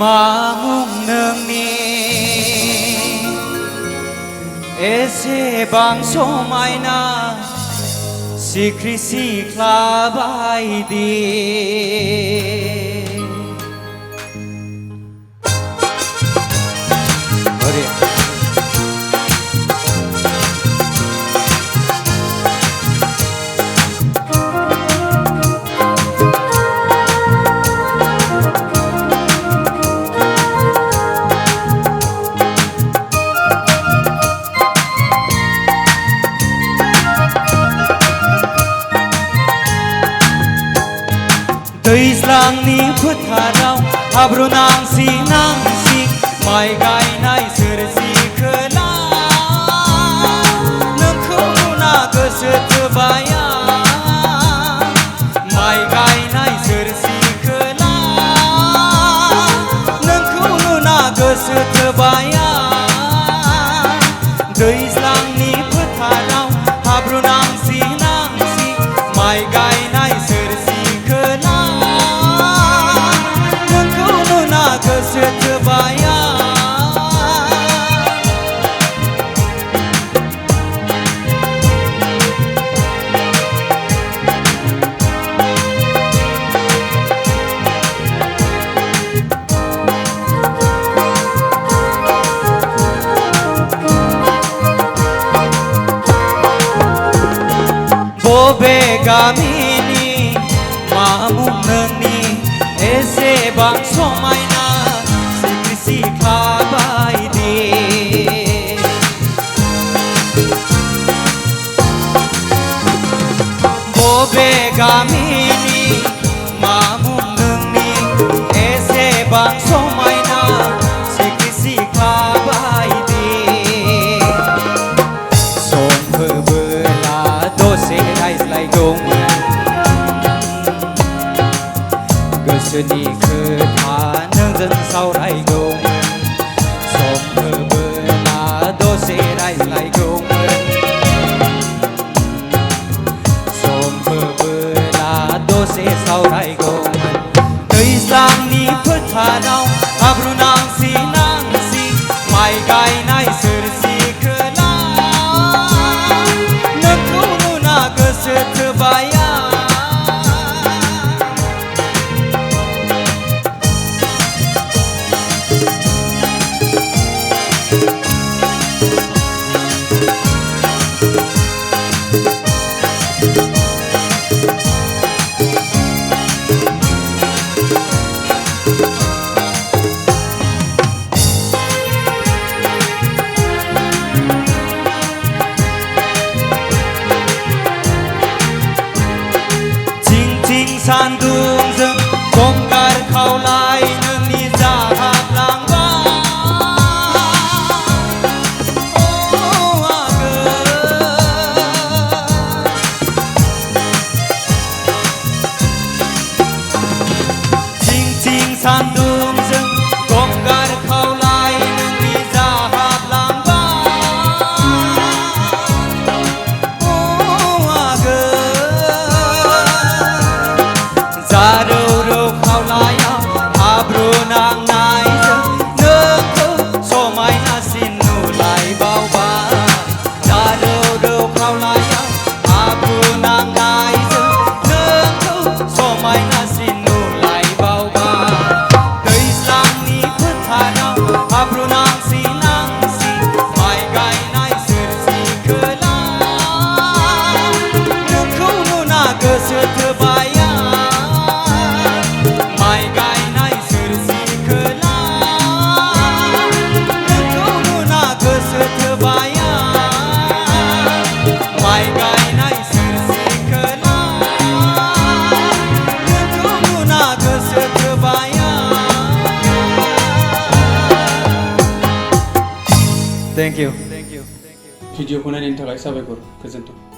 मामुं नोंनि एसेबां समायना सिख्रि सिख्ला बायदि दैज्लांनि फोथाराव हाब्रु नांसि नांसि माइ गायनाय सोरजिखोला नोंखौ नुना गोसो थोबाया माइ गायनाय सोरजिखोला नोंखौ नुना गोसो थोबाया दैज्लांनि फोथाराव हाब्रु नांसि नांसि माइ गायनाय सोरजिखोला गोसो थोबाया बबे गामिनि मामुं नोंनि एसेबां समायना सिख्रि सिख्ला बायदि बबे गामिनि मामुं नोंनि एसेबां समायना सिख्रि सिख्ला बायदि सम होबोला दसे रायज्लायगौमोन गोसोनि खोथा नोंजों सावरायगौमोन सम होबोला दसे रायज्लायगौमोन सम होबोला दसे सावरायगौमोन दैज्लांनि फोथाराव हाब्रु नांसि नांसि माइ गायनाय सोरजिखोला नोंखौ नुना गोसो थोबाया सान्दुंजों गंगार खावलाय नोंनि जाहाबलांबाय थिं थिं सान्दुंजों गंगार खावलाय नोंनि जारौ रौ खावलायाव हाब्रु नांनायजों नोंखौ समायनासिन नुलायबावबाय जारौ रौ खावलायाव हाब्रु नांनायजों नोंखौ समायनासिन नुलायबावबाय दैज्लांनि फोथाराव हाब्रु नांसि नांसि माइ गायनाय सोरजिखोला नोंखौ नुना गोसो थोबाया माइ गायनाय सोरजिखोला नोंखौ नुना गोसो थोबाया माइ गायनाय सोरजिखोला नोंखौ नुना गोसो थोबाया थेंक इउ भिडिअखौ नायनायनि थाखाय साबायखर गोजोन्थों।